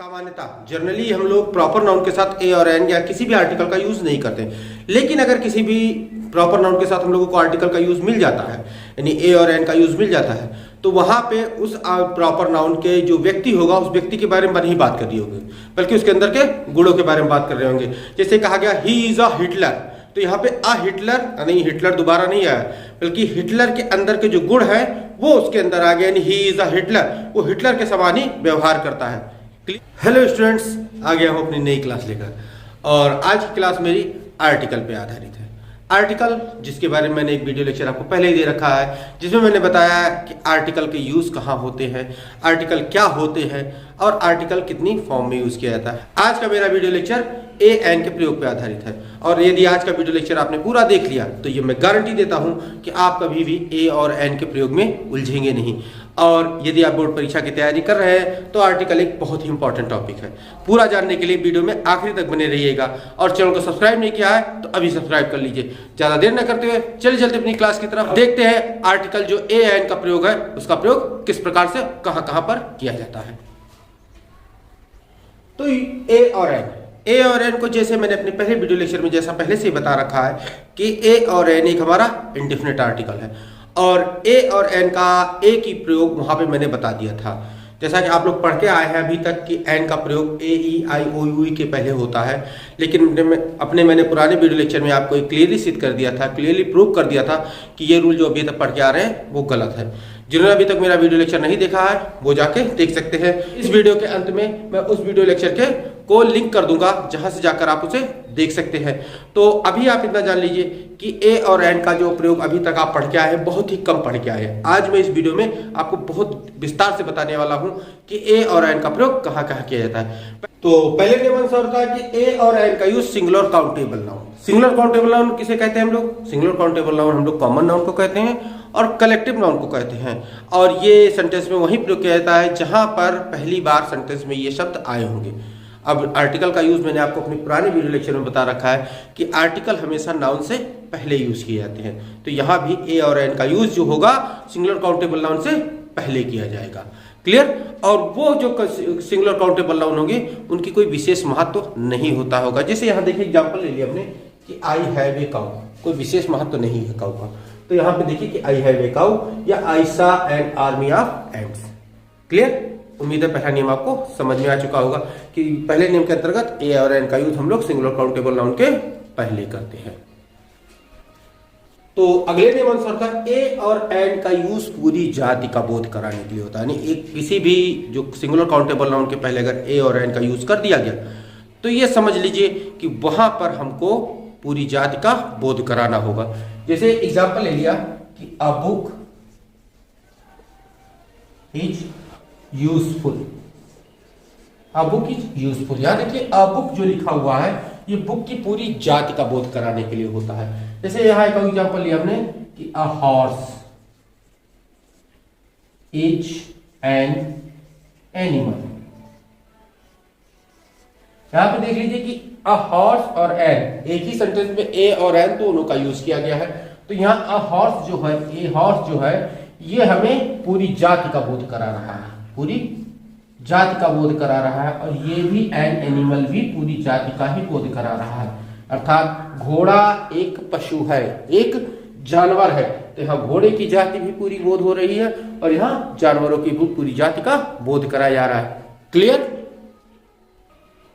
सामान्यतः जनरली हम लोग प्रॉपर नाउन के साथ ए और एन या किसी भी आर्टिकल का यूज नहीं करते, लेकिन अगर किसी भी प्रॉपर नाउन के साथ हम लोगों को आर्टिकल का यूज मिल जाता है, यानी ए और एन का यूज मिल जाता है, तो वहां पे उस प्रॉपर नाउन के जो व्यक्ति होगा उस व्यक्ति के बारे में नहीं बात कर रही होगी, बल्कि उसके अंदर के गुणों के बारे में बात कर रहे होंगे। जैसे कहा गया ही इज अ हिटलर, तो यहाँ पे अ हिटलर नहीं, हिटलर दोबारा नहीं आया, बल्कि हिटलर के अंदर के जो गुण है वो उसके अंदर आ गया, यानी ही इज अ हिटलर, वो हिटलर के समान ही व्यवहार करता है। हेलो स्टूडेंट्स, आ गया हूं अपनी नई क्लास लेकर, और आज की क्लास मेरी आर्टिकल पे आधारित है। आर्टिकल जिसके बारे में मैंने एक वीडियो लेक्चर आपको पहले ही दे रखा है, जिसमें मैंने बताया कि आर्टिकल के यूज कहाँ होते हैं, आर्टिकल क्या होते हैं और आर्टिकल कितनी फॉर्म में यूज किया जाता है। आज का मेरा वीडियो लेक्चर ए एन के प्रयोग पे आधारित है, और यदि आज का वीडियो लेक्चर आपने पूरा देख लिया तो ये मैं गारंटी देता हूं कि आप कभी भी ए और एन के प्रयोग में उलझेंगे नहीं। और यदि आप बोर्ड परीक्षा की तैयारी कर रहे हैं तो आर्टिकल एक बहुत ही इंपॉर्टेंट टॉपिक है। पूरा जानने के लिए वीडियो में आखिरी तक बने रहिएगा, और चैनल को सब्सक्राइब नहीं किया है तो अभी सब्सक्राइब कर लीजिए। ज्यादा देर न करते हुए चलिए चलते अपनी क्लास की तरफ, देखते हैं आर्टिकल जो ए एन का प्रयोग है उसका प्रयोग किस प्रकार से कहां कहां पर किया जाता है। तो ए और एन को जैसे मैंने अपने पहले वीडियो लेक्चर में जैसा पहले से ही बता रखा है कि ए और एन एक हमारा इंडेफिनिट आर्टिकल है, और ए और एन का एक ही प्रयोग वहां पे मैंने बता दिया था। जैसा कि आप लोग पढ़ के आए हैं अभी तक कि एन का प्रयोग ए ई आई ओ यू के पहले होता है, लेकिन मैंने पुराने वीडियो लेक्चर में आपको क्लियरली सिद्ध कर दिया था, क्लियरली प्रूव कर दिया था कि ये रूल जो अभी तक पढ़ के आ रहे हैं वो गलत है। जिन्होंने अभी तक मेरा वीडियो लेक्चर नहीं देखा है वो जाके देख सकते हैं। इस वीडियो के अंत में मैं उस वीडियो लेक्चर के को लिंक कर दूंगा, जहां से जाकर आप उसे देख सकते हैं। तो अभी आप इतना जान लीजिए कि ए और एन का जो प्रयोग अभी तक आप पढ़ के आए हैं बहुत ही कम पढ़ के आए हैं। आज मैं इस वीडियो में आपको बहुत विस्तार से बताने वाला हूं कि ए और एन का प्रयोग कहां कहां किया जाता है। तो पहले नियमानुसार होता है कि ए और एन का use singular countable noun. Singular countable noun किसे कहते हैं हम लोग? सिंगुलर काउंटेबल नाउन हम लोग कॉमन नाउन को कहते हैं और कलेक्टिव नाउन को कहते हैं, और ये सेंटेंस में वही प्रयोग किया जाता है जहां पर पहली बार सेंटेंस में ये शब्द आए होंगे। अब आर्टिकल का यूज मैंने आपको अपने पुराने वीडियो लेक्चर में बता रखा है कि आर्टिकल हमेशा नाउन से पहले यूज किए जाते हैं, तो यहाँ भी ए और एन का यूज जो होगा सिंगुलर काउंटेबल नाउन से पहले किया जाएगा। क्लियर? और वो जो सिंगुलर काउंटेबल नाउन होंगे उनकी कोई विशेष महत्व नहीं होता होगा। जैसे यहाँ देखिए एग्जाम्पल ले लिया हमने कि आई हैव ए काउ, कोई विशेष महत्व नहीं है काउ का, तो यहाँ पे देखिए कि आई हैव ए काउ या आई सा an army of ants. Clear? उम्मीद है पहला नियम आपको समझ में आ चुका होगा कि पहले नियम के अंतर्गत ए और एन का यूज हम लोग सिंगुलर काउंटेबल नाउन के पहले करते हैं। तो अगले नियम अनुसार था ए और एन का यूज पूरी जाति का बोध कराने के लिए होता है, यानी एक किसी भी जो सिंगुलर काउंटेबल नाउन के पहले अगर ए और एन का यूज कर दिया गया तो ये समझ लीजिए कि वहां पर हमको पूरी जाति का बोध कराना होगा। जैसे एग्जाम्पल ले लिया कि a book is useful, a book is useful, यानी कि अ बुक जो लिखा हुआ है ये बुक की पूरी जाति का बोध कराने के लिए होता है। जैसे यहां एक एग्जांपल लिया हमने कि a horse is an animal. यहां पे देख लीजिए कि अ हॉर्स और एन एक ही सेंटेंस में ए और एन दोनों का यूज किया गया है, तो यहां अ हॉर्स जो है, ए हॉर्स जो है ये हमें पूरी जाति का बोध करा रहा है, पूरी जाति का बोध करा रहा है, और ये भी एन एनिमल भी पूरी जाति का ही बोध करा रहा है। अर्थात घोड़ा एक पशु है, एक जानवर है, तो यहाँ घोड़े की जाति भी पूरी बोध हो रही है और यहाँ जानवरों की भी पूरी जाति का बोध कराया जा रहा है। क्लियर?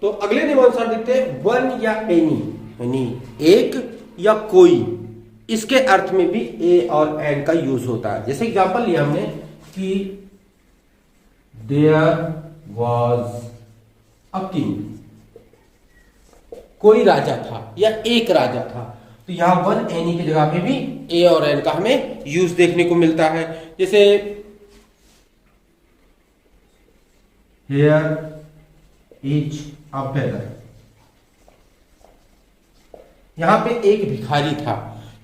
तो अगले नियमानुसार देखते हैं वन या एनी, यानी एक या कोई, इसके अर्थ में भी ए और एन का यूज होता है। जैसे एग्जांपल लिया हमने कि देयर वॉज अ किंग, कोई राजा था या एक राजा था, तो यहां वन एनी की जगह पे भी ए और एन का हमें यूज देखने को मिलता है। जैसे हियर इज अ बेगर, यहां पे एक भिखारी था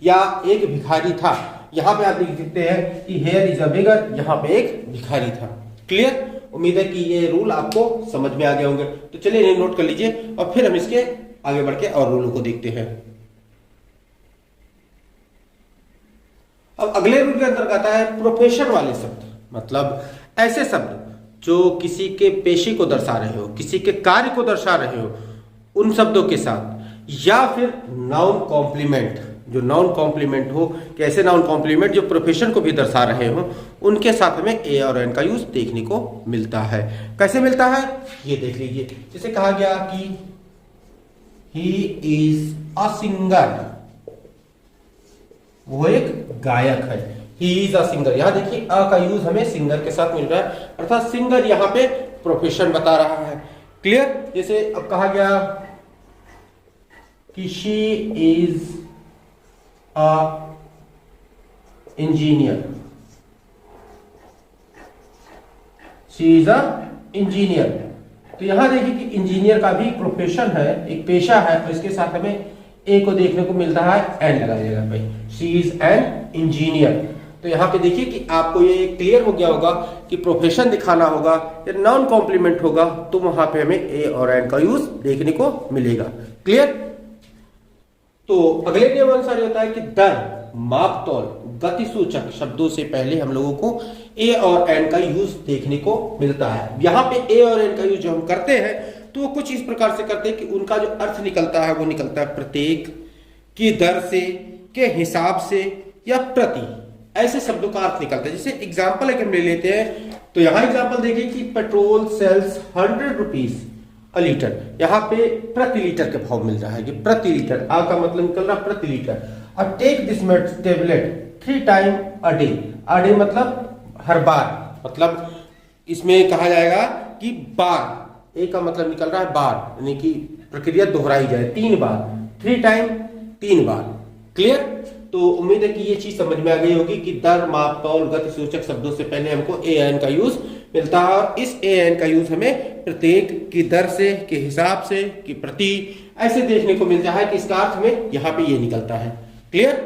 या एक भिखारी था, यहां पे आप देख सकते हैं कि हियर इज अ बेगर, यहां पे एक भिखारी था। क्लियर? उम्मीद है कि ये रूल आपको समझ में आ गए होंगे। तो चलिए इन्हें नोट कर लीजिए और फिर हम इसके आगे बढ़ के और रूलों को देखते हैं। अब अगले रूल के अंतर्गत आता है प्रोफेशन वाले शब्द, मतलब ऐसे शब्द जो किसी के पेशे को दर्शा रहे हो, किसी के कार्य को दर्शा रहे हो, उन शब्दों के साथ, या फिर नाउन कॉम्प्लीमेंट, जो नाउन कॉम्प्लीमेंट हो, कैसे नाउन कॉम्प्लीमेंट जो प्रोफेशन को भी दर्शा रहे हो, उनके साथ हमें ए और एन का यूज देखने को मिलता है। कैसे मिलता है ये देख लीजिए। जैसे कहा गया कि ही इज अ सिंगर, वो एक गायक है। ही इज अ सिंगर, यहां देखिए अ का यूज हमें सिंगर के साथ मिल रहा है, अर्थात सिंगर यहां पे प्रोफेशन बता रहा है। क्लियर। जैसे अब कहा गया कि she is a engineer, she is a engineer, तो यहां देखिए कि इंजीनियर का भी प्रोफेशन है, एक पेशा है, तो इसके साथ हमें ए को देखने को मिलता है एन लगा देगा भाई, शी इज एन इंजीनियर। तो यहाँ पे देखिए कि आपको ये क्लियर हो गया होगा कि प्रोफेशन दिखाना होगा या नाउन कॉम्प्लीमेंट होगा तो वहां पे हमें ए और एन का यूज देखने को मिलेगा। क्लियर। तो अगले नियम अनुसार होता है कि दर, माप तौल, गतिसूचक शब्दों से पहले हम लोगों को ए और एन का यूज देखने को मिलता है। यहाँ पे ए और एन का यूज जो हम करते हैं तो वो कुछ इस प्रकार से करते हैं कि उनका जो अर्थ निकलता है वो निकलता है प्रत्येक, की दर से, के हिसाब से या प्रति, ऐसे शब्दों का अर्थ निकलता है। जैसे एग्जाम्पल एक हम ले लेते हैं, तो यहां एग्जाम्पल देखिए कि petrol sells 100 rupees a litre, यहाँ पे प्रति लीटर के भाव मिल रहा है कि प्रति लीटर, आ का मतलब निकल रहा प्रति लीटर। अब take this tablet 3 time a day मतलब हर बार, मतलब इसमें कहा जाएगा कि बार, ए का मतलब निकल रहा है बार, यानी कि प्रक्रिया दोहराई जाए 3 बार, 3 टाइम 3 बार। क्लियर। तो उम्मीद है कि ये चीज समझ में आ गई होगी कि दर, माप, तौल, गतिसूचक शब्दों से पहले हमको ए एन का यूज मिलता है, और इस ए एन का यूज हमें प्रत्येक, की दर से, के हिसाब से, की प्रति, ऐसे देखने को मिलता है कि इसका अर्थ में यहाँ पे ये निकलता है। क्लियर।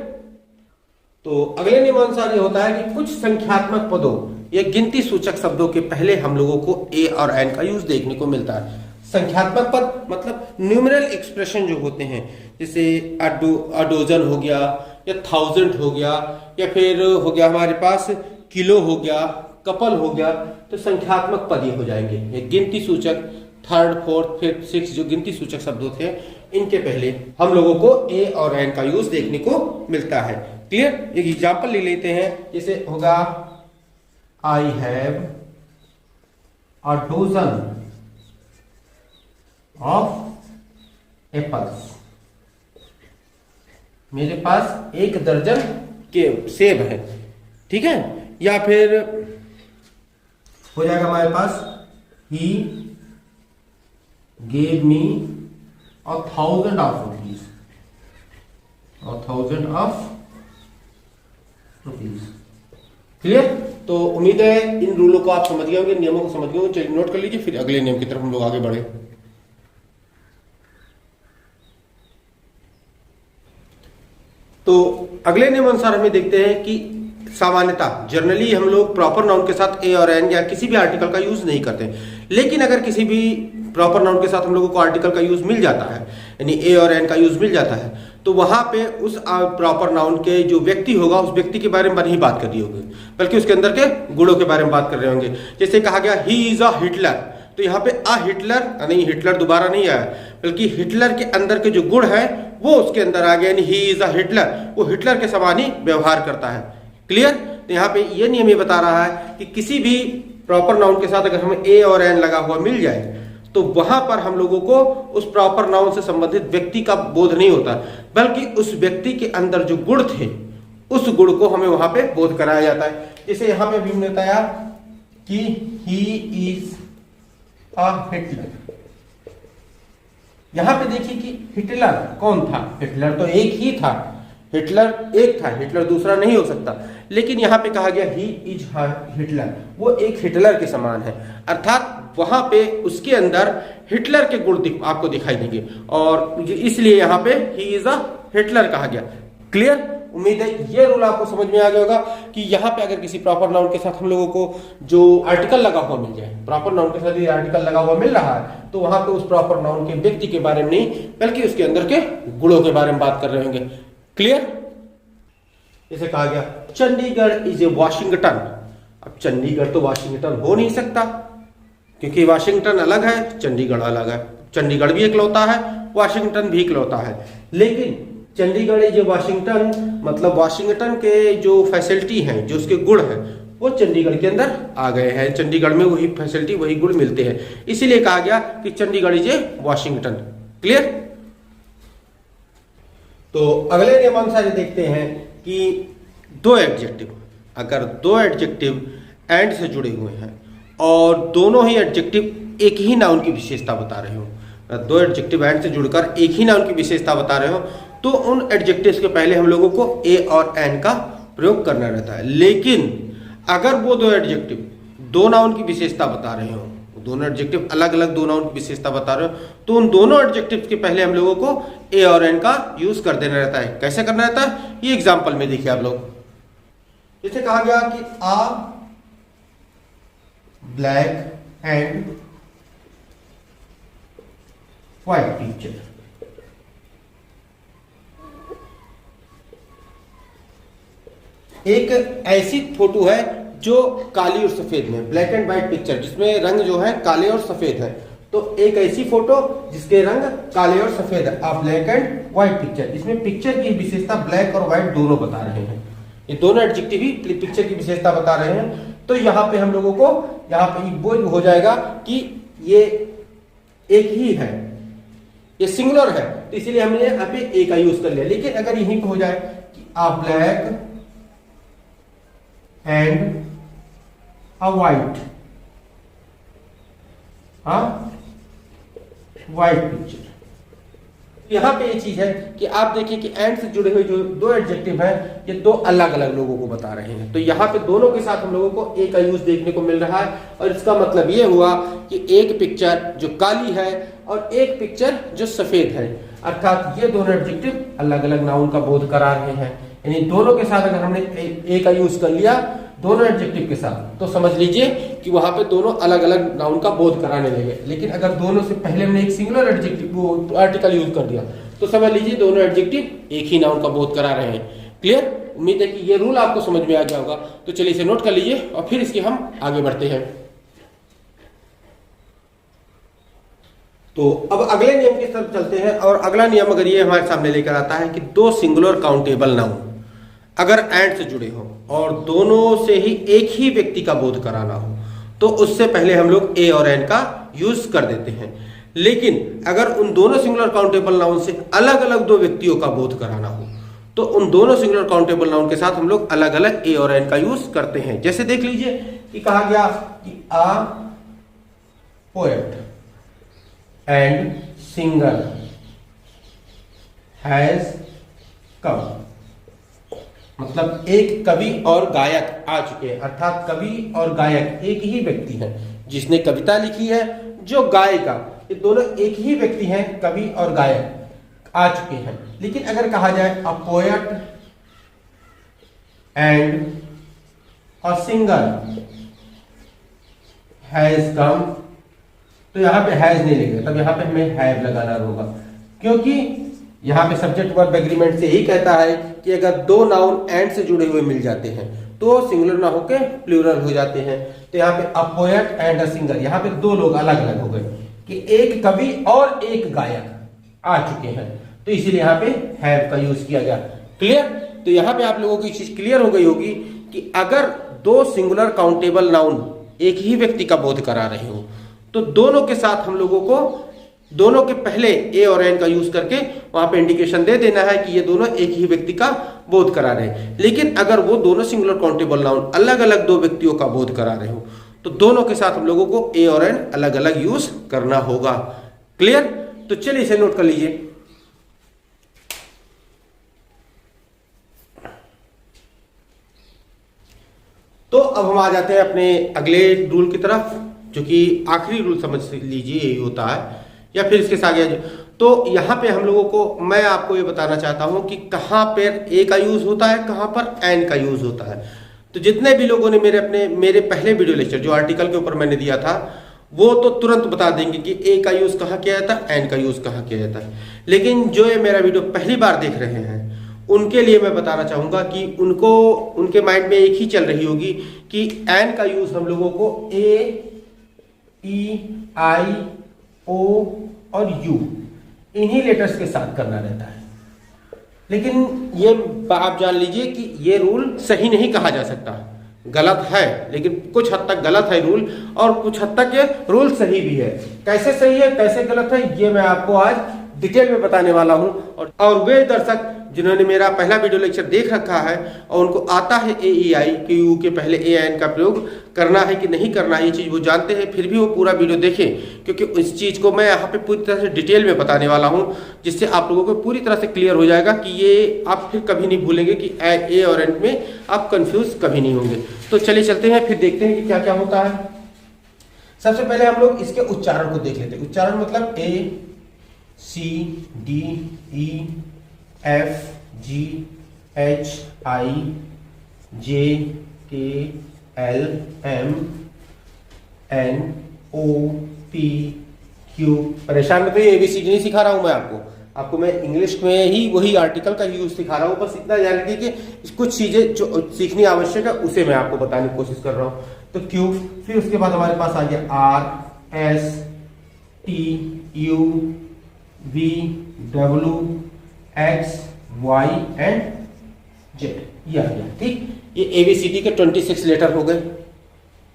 तो अगले नियमानुसार ये होता है कि कुछ संख्यात्मक पदों या गिनती सूचक शब्दों के पहले हम लोगों को ए और एन का यूज देखने को मिलता है। संख्यात्मक पद मतलब न्यूमेरल एक्सप्रेशन जो होते हैं, जैसे अडोजन हो गया या 1000 हो गया, या फिर हो गया हमारे पास किलो हो गया, कपल हो गया, तो संख्यात्मक पद ये हो जाएंगे। ये गिनती सूचक 3rd, 4th, 5th, 6th जो गिनती सूचक शब्द होते हैं, इनके पहले हम लोगों को ए और एन का यूज देखने को मिलता है। क्लियर। एक एग्जाम्पल ले लेते हैं, जैसे होगा I have a dozen of apples, मेरे पास 1 दर्जन के सेब है। ठीक है। या फिर हो जाएगा हमारे पास ही gave me 1000 of rupees, 1000 of rupees. Clear. तो उम्मीद है इन रूलों को आप समझ गए होंगे, नियमों को समझ गए होंगे। चलिए नोट कर लीजिए, फिर अगले नियम की तरफ हम लोग आगे बढ़े। तो अगले नियम अनुसार हमें देखते हैं कि सामान्यतः जनरली हम लोग प्रॉपर नाउन के साथ ए और एन या किसी भी आर्टिकल का यूज नहीं करते, लेकिन अगर किसी भी प्रॉपर नाउन के साथ हम लोगों को आर्टिकल का यूज मिल जाता है, यानी ए और एन का यूज मिल जाता है, तो वहां पे उस प्रॉपर नाउन के जो व्यक्ति होगा उस व्यक्ति के बारे में नहीं बात कर रही होगी, बल्कि उसके अंदर के गुणों के बारे में बात कर रहे होंगे। जैसे कहा गया ही इज अ हिटलर, तो यहाँ पे अ हिटलर नहीं, हिटलर दोबारा नहीं आया, बल्कि हिटलर के अंदर के जो गुण है वो उसके अंदर आ गया, यानी ही इज अ हिटलर, वो हिटलर के समान ही व्यवहार करता है। क्लियर। तो यहाँ पे ये नियम ये बता रहा है कि किसी भी प्रॉपर नाउन के साथ अगर हमें ए और एन लगा हुआ मिल जाए तो वहां पर हम लोगों को उस प्रॉपर नाउन से संबंधित व्यक्ति का बोध नहीं होता, बल्कि उस व्यक्ति के अंदर जो गुण थे उस गुण को हमें वहां पे बोध कराया जाता है। जैसे यहां पे भी हमने बताया कि ही इज अ हिटलर, यहां पे देखिए कि हिटलर कौन था, हिटलर तो एक ही था, हिटलर एक था, हिटलर दूसरा नहीं हो सकता, लेकिन यहां पे कहा गया ही इज हिटलर, वो एक हिटलर के समान है, अर्थात वहां पे उसके अंदर हिटलर के गुण आपको दिखाई देंगे, और इसलिए यहां पे ही इज अ हिटलर कहा गया। क्लियर। उम्मीद है ये रूल आपको समझ में आ गया होगा कि यहाँ पे अगर किसी प्रॉपर नाउन के साथ हम लोगों को जो आर्टिकल लगा हुआ मिल जाए, प्रॉपर नाउन के साथ ये आर्टिकल लगा हुआ मिल रहा है, तो वहां पे उस प्रॉपर नाउन के व्यक्ति के बारे में नहीं, बल्कि उसके अंदर के गुणों के बारे में बात कर रहे होंगे। क्लियर। जैसे कहा गया चंडीगढ़ इज ए वाशिंगटन, अब चंडीगढ़ तो वाशिंगटन हो नहीं सकता, क्योंकि वाशिंगटन अलग है, चंडीगढ़ अलग है। चंडीगढ़ भी इकलौता है, वाशिंगटन भी इकलौता है। लेकिन चंडीगढ़ जो वाशिंगटन, मतलब वाशिंगटन के जो फैसिलिटी हैं, जो उसके गुण हैं, वो चंडीगढ़ के अंदर आ गए हैं। चंडीगढ़ में वही फैसिलिटी, वही गुण मिलते हैं, इसीलिए कहा गया कि Chandigarh is a Washington. Clear? तो अगले नियमानुसार देखते हैं कि दो एडजेक्टिव, अगर दो एडजेक्टिव एंड से जुड़े हुए हैं और दोनों ही एडजेक्टिव एक ही नाउन की विशेषता बता रहे हो, दो एडजेक्टिव एंड से जुड़कर एक ही नाउन की विशेषता बता रहे हो, तो उन एडजेक्टिव्स के पहले हम लोगों को ए और एन का प्रयोग करना रहता है। लेकिन अगर वो दो एडजेक्टिव दो नाउन की विशेषता बता रहे हो, दोनों एडजेक्टिव अलग अलग दो नाउन की विशेषता बता रहे हो, तो उन दोनों एडजेक्टिव्स के पहले हम लोगों को ए और एन का यूज कर देना रहता है। कैसे करना रहता है, ये एग्जांपल में देखिए आप लोग। जैसे कहा गया कि आ ब्लैक एंड व्हाइट पिक्चर। एक ऐसी फोटो है जो काली और सफेद में, ब्लैक एंड व्हाइट पिक्चर, जिसमें रंग जो है काले और सफेद है। तो एक ऐसी फोटो जिसके रंग काले और सफेद है, आप ब्लैक एंड व्हाइट पिक्चर, इसमें पिक्चर की विशेषता ब्लैक और व्हाइट दोनों बता रहे हैं। ये दोनों एडजेक्टिव ही पिक्चर की विशेषता बता रहे हैं। तो यहाँ पे हम लोगों को यहाँ पे वो हो जाएगा कि ये एक ही है, ये सिंगुलर है, तो इसीलिए हमने यहाँ पे ए का यूज कर लिया। लेकिन अगर यहीं पे हो जाए कि आ ब्लैक एंड अ व्हाइट, हाँ व्हाइट पिक्चर, यहां पे ये चीज है कि आप देखिए कि एंड से जुड़े हुए जो दो एडजेक्टिव हैं, ये दो अलग अलग लोगों को बता रहे हैं। तो यहाँ पे दोनों के साथ हम लोगों को ए का यूज देखने को मिल रहा है, और इसका मतलब ये हुआ कि एक पिक्चर जो काली है और एक पिक्चर जो सफेद है, अर्थात ये दोनों एडजेक्टिव अलग अलग नाउन का बोध करा रहे हैं। यानी दोनों के साथ अगर हमने ए का यूज कर लिया दोनों एडजेक्टिव के साथ, तो समझ लीजिए कि वहां पे दोनों अलग अलग नाउन का बोध कराने लगे। लेकिन अगर दोनों से पहले हमने एक सिंगुलर एडजेक्टिव आर्टिकल यूज कर दिया, तो समझ लीजिए दोनों एडजेक्टिव एक ही नाउन का बोध करा रहे हैं। क्लियर? उम्मीद है कि ये रूल आपको समझ में आ गया होगा। तो चलिए इसे नोट कर लीजिए और फिर इसके हम आगे बढ़ते हैं। तो अब अगले नियम की तरफ चलते हैं, और अगला नियम अगर ये हमारे सामने लेकर आता है कि दो सिंगुलर काउंटेबल नाउन अगर एंड से जुड़े हो और दोनों से ही एक ही व्यक्ति का बोध कराना हो, तो उससे पहले हम लोग ए और एन का यूज कर देते हैं। लेकिन अगर उन दोनों सिंगुलर काउंटेबल नाउन से अलग अलग दो व्यक्तियों का बोध कराना हो, तो उन दोनों सिंगुलर काउंटेबल नाउन के साथ हम लोग अलग अलग ए और एन का यूज करते हैं। जैसे देख लीजिए कि कहा गया कि a poet and singer has come, मतलब एक कवि और गायक आ चुके हैं, अर्थात कवि और गायक एक ही व्यक्ति है। जिसने कविता लिखी है, जो गायिका, ये दोनों एक ही व्यक्ति हैं, कवि और गायक आ चुके हैं। लेकिन अगर कहा जाए a poet and a singer has कम, तो यहां पे हैज नहीं लिखेगा, तब यहां पे हमें हैव लगाना होगा, क्योंकि यहाँ पे सब्जेक्ट वर्ब एग्रीमेंट से ही कहता है कि अगर दो नाउन एंड से जुड़े हुए मिल जाते हैं तो सिंगुलर ना होके प्लूरल हो जाते हैं। तो यहाँ पे a poet and a singer, यहाँ पे दो लोग अलग अलग हो गए कि एक कवि और एक गायक आ चुके हैं, तो इसीलिए यहाँ पे हैव का यूज किया गया। क्लियर? तो यहाँ पे आप लोगों की चीज क्लियर हो गई होगी कि अगर दो सिंगुलर काउंटेबल नाउन एक ही व्यक्ति का बोध करा रहे हो, तो दोनों के साथ हम लोगों को दोनों के पहले ए और एन का यूज करके वहां पे इंडिकेशन दे देना है कि ये दोनों एक ही व्यक्ति का बोध करा रहे हैं। लेकिन अगर वो दोनों सिंगुलर काउंटेबल नाउन अलग अलग दो व्यक्तियों का बोध करा रहे हो, तो दोनों के साथ हम लोगों को ए और एन अलग अलग यूज करना होगा। क्लियर? तो चलिए इसे नोट कर लीजिए। तो अब हम आ जाते हैं अपने अगले रूल की तरफ, जो कि आखिरी रूल समझ लीजिए यही होता है, या फिर इसके आगे। तो यहाँ पे हम लोगों को, मैं आपको ये बताना चाहता हूँ कि कहाँ पर ए का यूज होता है, कहाँ पर एन का यूज होता है। तो जितने भी लोगों ने मेरे पहले वीडियो लेक्चर जो आर्टिकल के ऊपर मैंने दिया था, वो तो तुरंत बता देंगे कि ए का यूज कहाँ किया जाता है, एन का यूज कहाँ किया जाता है। लेकिन जो ये मेरा वीडियो पहली बार देख रहे हैं, उनके लिए मैं बताना चाहूंगा कि उनके माइंड में एक ही चल रही होगी कि एन का यूज हम लोगों को ए ई, आई, ओ और यू, इन्हीं लेटर्स के साथ करना रहता है। लेकिन ये आप जान लीजिए कि ये रूल सही नहीं कहा जा सकता, गलत है, लेकिन कुछ हद तक गलत है रूल और कुछ हद तक ये रूल सही भी है। कैसे सही है कैसे गलत है ये मैं आपको आज डिटेल में बताने वाला हूं। और वे दर्शक जिन्होंने मेरा पहला वीडियो लेक्चर देख रखा है और उनको आता है ए ई आई के यू के पहले ए एन का प्रयोग करना है कि नहीं करना है, ये चीज़ वो जानते हैं, फिर भी वो पूरा वीडियो देखें, क्योंकि इस चीज़ को मैं यहाँ पे पूरी तरह से डिटेल में बताने वाला हूँ, जिससे आप लोगों को पूरी तरह से क्लियर हो जाएगा कि ये आप फिर कभी नहीं भूलेंगे कि ए और एन में आप कंफ्यूज कभी नहीं होंगे। तो चलिए चलते हैं, फिर देखते हैं कि क्या क्या होता है। सबसे पहले हम लोग इसके उच्चारण को देख लेते हैं। उच्चारण मतलब ए, सी, डी, ई, एफ, जी, एच, आई, जे, के, एल, एम, एन, ओ, पी, क्यू। परेशान मत होइए, एबीसीडी नहीं सिखा रहा हूं मैं आपको मैं इंग्लिश में ही वही आर्टिकल का यूज सिखा रहा हूं। बस इतना जान लीजिए कि कुछ चीजें जो सीखनी आवश्यक है उसे मैं आपको बताने की कोशिश कर रहा हूं। तो क्यू, फिर उसके बाद हमारे पास आ गया R, S, T, U, V, W, X, Y and Z, ये आ गया। ठीक, ये एबीसीडी के 26 लेटर हो गए।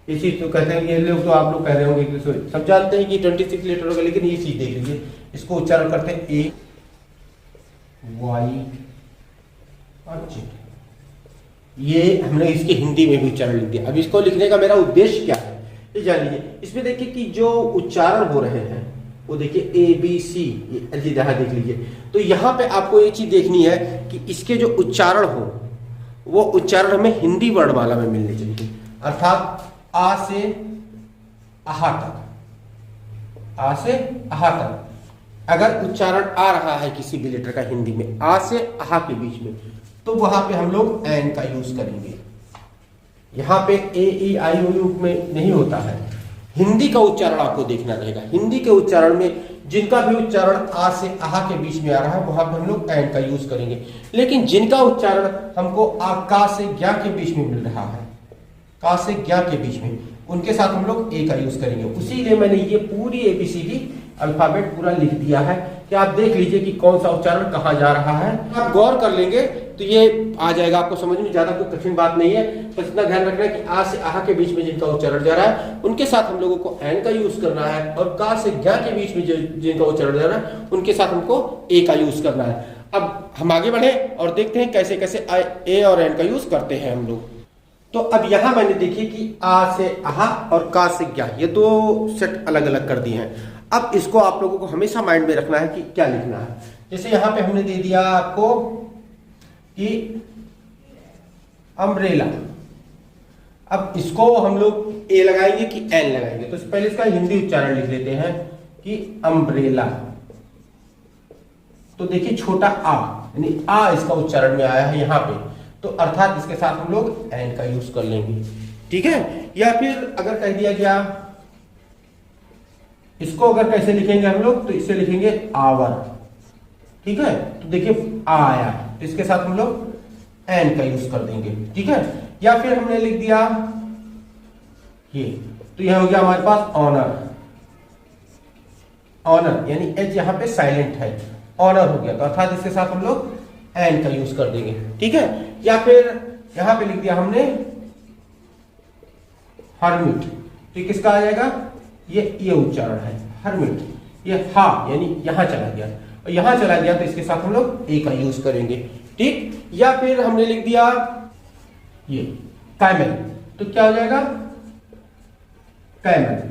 ये चीज तो कहते हैं, ये लोग तो आप लोग कह रहे होंगे कि सब जानते हैं कि 26 लेटर हो गए, लेकिन ये चीज देख लीजिए, इसको उच्चारण करते हैं ए, वाई और जेड। ये हमने इसके हिंदी में भी उच्चारण लिख दिया। अब इसको लिखने का मेरा उद्देश्य क्या है ये जान लीजिए। इसमें देखिए कि जो उच्चारण हो रहे हैं वो देखिए ए बी सी, ये यहाँ देख लीजिए। तो यहाँ पे आपको ये चीज देखनी है कि इसके जो उच्चारण हो वो उच्चारण हमें हिंदी वर्णमाला में मिलने चाहिए, अर्थात आ से आहा तक, आ से आहा तक। अगर उच्चारण आ रहा है किसी भी लेटर का हिंदी में आ से आहा के बीच में, तो वहां पे हम लोग एन का यूज करेंगे। यहाँ पे ए ई आई ओ यू में नहीं होता है। हिंदी का उच्चारण आपको देखना रहेगा। हिंदी के उच्चारण में जिनका भी उच्चारण आ से आहा के बीच में आ रहा है वहां पर हम लोग एन का यूज करेंगे। लेकिन जिनका उच्चारण हमको आ का से ज्ञा के बीच में मिल रहा है, का से ज्ञा के बीच में, उनके साथ हम लोग ए का यूज करेंगे। उसीलिए मैंने ये पूरी एबीसीडी अल्फाबेट पूरा लिख दिया है कि आप देख लीजिए कि कौन सा उच्चारण कहाँ जा रहा है। आप गौर कर लेंगे तो ये आ जाएगा आपको समझ में, ज्यादा कोई कठिन बात नहीं है। बस इतना ध्यान रखना है कि आ से आहा के बीच में जिनका उच्चारण जा रहा है उनके साथ हम लोगों को एन का यूज करना है, और का से ज्ञा के बीच में जिनका उच्चारण जा रहा है उनके साथ हमको ए का यूज करना है। अब हम आगे बढ़े और देखते हैं कैसे कैसे ए और एन का यूज करते हैं हम लोग। तो अब यहां मैंने देखिए कि आ से आहा और का से ज्ञा, ये दो सेट अलग अलग कर दिए हैं। अब इसको आप लोगों को हमेशा माइंड में रखना है कि क्या लिखना है। जैसे यहां पे हमने दे दिया आपको कि अम्ब्रेला। अब इसको हम लोग ए लगाएंगे कि एन लगाएंगे, तो पहले इसका हिंदी उच्चारण लिख लेते हैं कि अम्ब्रेला। तो देखिए छोटा आ, यानी आ इसका उच्चारण में आया है यहां पे, तो अर्थात इसके साथ हम लोग एन का यूज कर लेंगे। ठीक है, या फिर अगर कह दिया गया, इसको अगर कैसे लिखेंगे हम लोग, तो इसे लिखेंगे आवर। ठीक है, तो देखिए आ आया, तो इसके साथ हम लोग एन का यूज कर देंगे। ठीक है, या फिर हमने लिख दिया ये, तो यह हो गया हमारे पास ऑनर। ऑनर यानी एच यहां पे साइलेंट है, ऑनर हो गया, तो अर्थात इसके साथ हम लोग एन का यूज कर देंगे। ठीक है, या फिर यहां पे लिख दिया हमने हर्मिट, तो किसका आ जाएगा, ये उच्चारण है हर्मिट, ये हा यानी यहां चला गया, और यहां चला गया तो इसके साथ हम लोग ए का यूज करेंगे। ठीक, या फिर हमने लिख दिया ये कैमल, तो क्या हो जाएगा कैमल।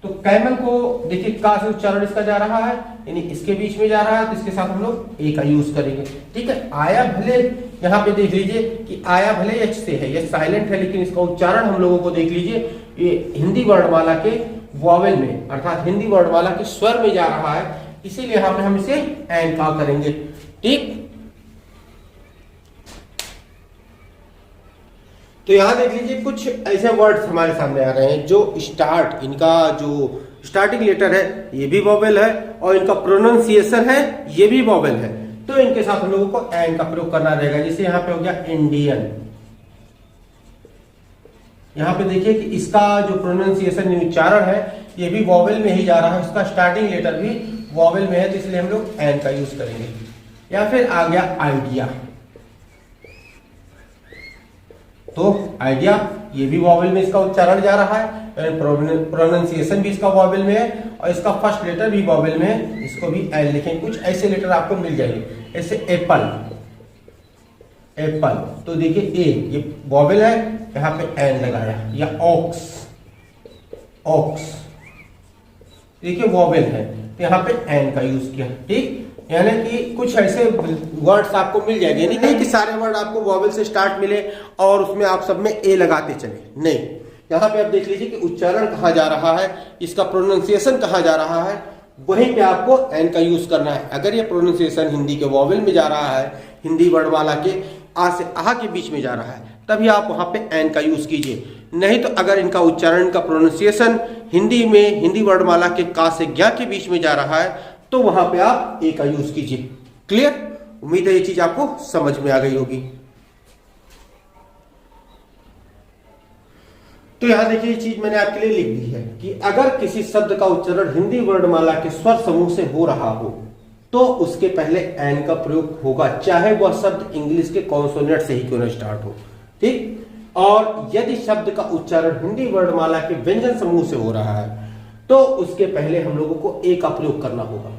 तो कैमल को देखिए का से उच्चारण इसका जा रहा है, यानी इसके बीच में जा रहा है, तो इसके साथ हम लोग ए का यूज करेंगे। ठीक है, आया भले यहाँ पे देख लीजिए कि आया भले एच से है, ये साइलेंट है, लेकिन इसका उच्चारण हम लोगों को देख लीजिए ये हिंदी वर्णमाला के वॉवेल में, अर्थात हिंदी वर्णमाला के स्वर में जा रहा है, इसीलिए यहाँ पे हम इसे एन का करेंगे। ठीक, तो यहां देख लीजिए कुछ ऐसे वर्ड्स हमारे सामने आ रहे हैं जो स्टार्ट, इनका जो स्टार्टिंग लेटर है ये भी वॉवेल है, और इनका प्रोनाउंसिएशन है ये भी वॉवेल है, तो इनके साथ हम लोगों को एन का प्रयोग करना रहेगा। जैसे यहां पे हो गया इंडियन, यहाँ पे देखिए कि इसका जो प्रोनाउंसिएशन उच्चारण है ये भी वॉवेल में ही जा रहा है, इसका स्टार्टिंग लेटर भी वॉवेल में है, तो इसलिए हम लोग एन का यूज करेंगे। या फिर आ गया आइडिया, तो आइडिया ये भी वॉवेल में इसका उच्चारण जा रहा है, प्रोनाउंसिएशन भी इसका वॉवेल में है और इसका फर्स्ट लेटर भी वॉवेल में है, इसको भी एल लिखेंगे। कुछ ऐसे लेटर आपको मिल जाएंगे, जैसे एप्पल, एप्पल, तो देखिए ए ये वॉवेल है, यहाँ पे एन लगाया, या ऑक्स, ऑक्स, देखिए वॉवेल है, तो यहाँ पे एन का यूज किया। ठीक, यानी कि कुछ ऐसे वर्ड्स आपको मिल जाएंगे, नहीं कि सारे वर्ड आपको वॉवेल से स्टार्ट मिले और उसमें आप सब में ए लगाते चले, नहीं। यहाँ पे आप देख लीजिए कि उच्चारण कहाँ जा रहा है, इसका प्रोनाउंसिएशन कहाँ जा रहा है, वहीं पे आपको एन का यूज करना है। अगर ये प्रोनाउंसिएशन हिंदी के वॉवेल में जा रहा है, हिंदी वर्णमाला के आ से आह के बीच में जा रहा है, तभी आप वहां पे एन का यूज कीजिए। नहीं तो अगर इनका उच्चारण का प्रोनाउंसिएशन हिंदी में हिंदी वर्णमाला के का से ज्ञा के बीच में जा रहा है, तो वहां पे आप ए का यूज कीजिए। क्लियर? उम्मीद है ये चीज आपको समझ में आ गई होगी। तो यहां देखिए ये चीज मैंने आपके लिए लिख दी है कि अगर किसी शब्द का उच्चारण हिंदी वर्णमाला के स्वर समूह से हो रहा हो तो उसके पहले एन का प्रयोग होगा, चाहे वह शब्द इंग्लिश के कॉन्सोनेंट से ही क्यों न स्टार्ट हो। ठीक, और यदि शब्द का उच्चारण हिंदी वर्णमाला के व्यंजन समूह से हो रहा है तो उसके पहले हम लोगों को ए का प्रयोग करना होगा,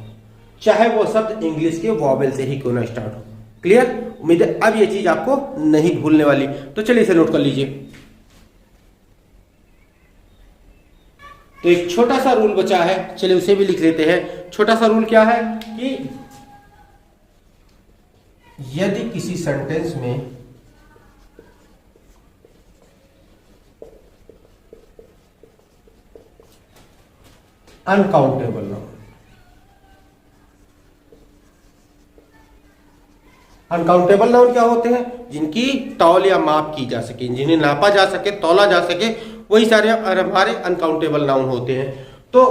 चाहे वो शब्द इंग्लिश के वॉवेल से ही क्यों ना स्टार्ट हो। क्लियर? उम्मीद है अब ये चीज आपको नहीं भूलने वाली, तो चलिए इसे नोट कर लीजिए। तो एक छोटा सा रूल बचा है, चलिए उसे भी लिख लेते हैं। छोटा सा रूल क्या है कि यदि किसी सेंटेंस में अनकाउंटेबल नाउन, अनकाउंटेबल नाउन क्या होते हैं? जिनकी तौल या माप की जा सके, जिन्हें नापा जा सके, तौला जा सके, वही सारे हमारे अनकाउंटेबल नाउन होते हैं। तो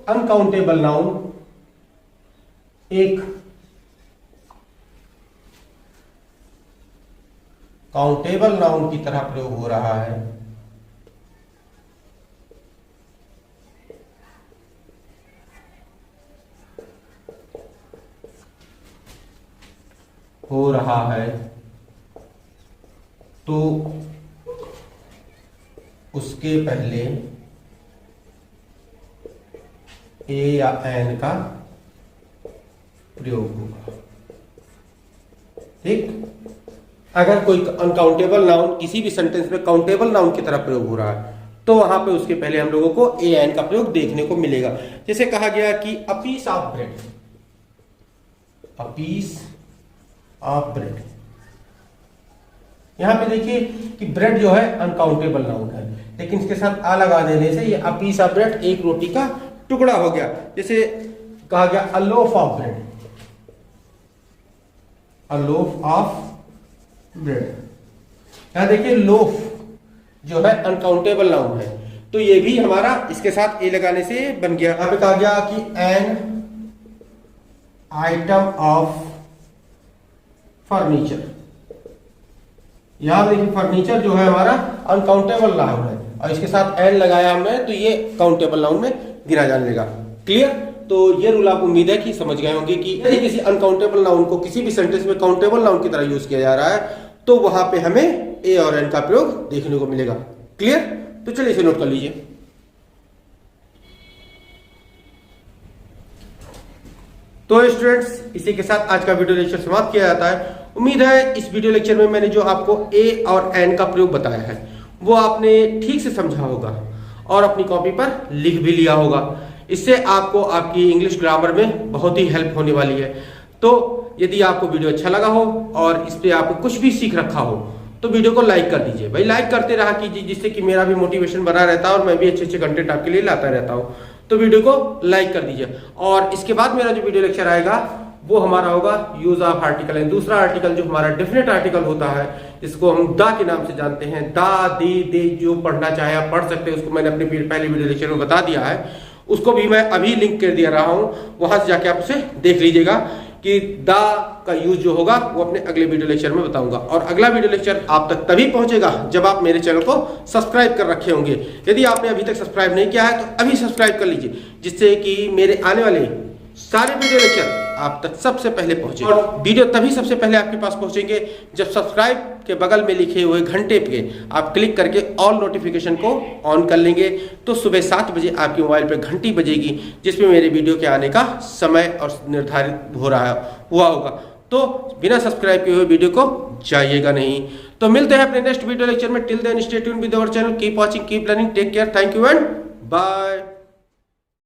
अनकाउंटेबल नाउन एक काउंटेबल नाउन की तरह प्रयोग हो रहा है, तो उसके पहले ए या एन का प्रयोग होगा। ठीक, अगर कोई अनकाउंटेबल नाउन किसी भी सेंटेंस में काउंटेबल नाउन की तरह प्रयोग हो रहा है तो वहां पे उसके पहले हम लोगों को ए एन का प्रयोग देखने को मिलेगा। जैसे कहा गया कि a piece of bread, a piece of bread, यहां पे देखिए कि ब्रेड जो है अनकाउंटेबल नाउन है, लेकिन इसके साथ आ लगा देने से ये अ पीस ऑफ ब्रेड, एक रोटी का टुकड़ा हो गया। जैसे कहा गया a loaf of bread, a loaf of bread, यहां देखिए लोफ जो है अनकाउंटेबल नाउन है, तो ये भी हमारा इसके साथ ए लगाने से बन गया। यहां पे कहा गया कि एन आइटम ऑफ फर्नीचर, यहां देखिए फर्नीचर जो है हमारा अनकाउंटेबल नाउन है और इसके साथ एन लगाया हमने, तो ये काउंटेबल नाउन में गिना जाने लगा। क्लियर? तो ये रूल आप उम्मीद है कि समझ गए होंगे कि यदि किसी अनकाउंटेबल नाउन को किसी भी सेंटेंस में काउंटेबल नाउन की तरह यूज किया जा रहा है तो वहां पे हमें ए और एन का प्रयोग देखने को मिलेगा। क्लियर? तो चलिए इसे नोट कर लीजिए। तो स्टूडेंट्स, इसी के साथ आज का वीडियो लेक्चर समाप्त किया जाता है। उम्मीद है इस वीडियो लेक्चर में मैंने जो आपको ए और एन का प्रयोग बताया है वो आपने ठीक से समझा होगा और अपनी कॉपी पर लिख भी लिया होगा। इससे आपको आपकी इंग्लिश ग्रामर में बहुत ही हेल्प होने वाली है। तो यदि आपको वीडियो अच्छा लगा हो और इस पे आपको कुछ भी सीख रखा हो तो वीडियो को लाइक कर दीजिए। भाई लाइक करते रहा कीजिए, जिससे कि मेरा भी मोटिवेशन बना रहता है और मैं भी अच्छे अच्छे कंटेंट आपके लिए लाता रहता हूँ। तो वीडियो को लाइक कर दीजिए। और इसके बाद मेरा जो वीडियो लेक्चर आएगा वो हमारा होगा यूज ऑफ आर्टिकल एंड दूसरा आर्टिकल जो हमारा डेफिनेट आर्टिकल होता है, जिसको हम दा के नाम से जानते हैं। दा, दे, दे, जो पढ़ना चाहे आप पढ़ सकते हैं, उसको मैंने अपने पहले वीडियो लेक्चर में बता दिया है। उसको भी मैं अभी लिंक कर दिया रहा हूं, वहां से जाके आप उसे देख लीजिएगा। कि द का यूज जो होगा वो अपने अगले वीडियो लेक्चर में बताऊंगा। और अगला वीडियो लेक्चर आप तक तभी पहुंचेगा जब आप मेरे चैनल को सब्सक्राइब कर रखे होंगे। यदि आपने अभी तक सब्सक्राइब नहीं किया है तो अभी सब्सक्राइब कर लीजिए, जिससे कि मेरे आने वाले सारे वीडियो लेक्चर आप तक सबसे पहले पहुंचे। और वीडियो तभी सबसे पहले आपके पास पहुंचेंगे जब सब्सक्राइब के बगल में लिखे हुए घंटे पे आप क्लिक करके ऑल नोटिफिकेशन को ऑन कर लेंगे, तो सुबह 7 बजे आपके मोबाइल पे घंटी बजेगी जिसमें मेरे वीडियो के आने का समय और निर्धारित हुआ होगा। तो बिना सब्सक्राइब किए हुए वीडियो को जाइएगा नहीं। तो मिलते हैं अपने नेक्स्ट वीडियो लेक्चर में। Till then stay tuned with our channel, keep watching, keep learning, take care, thank you and bye.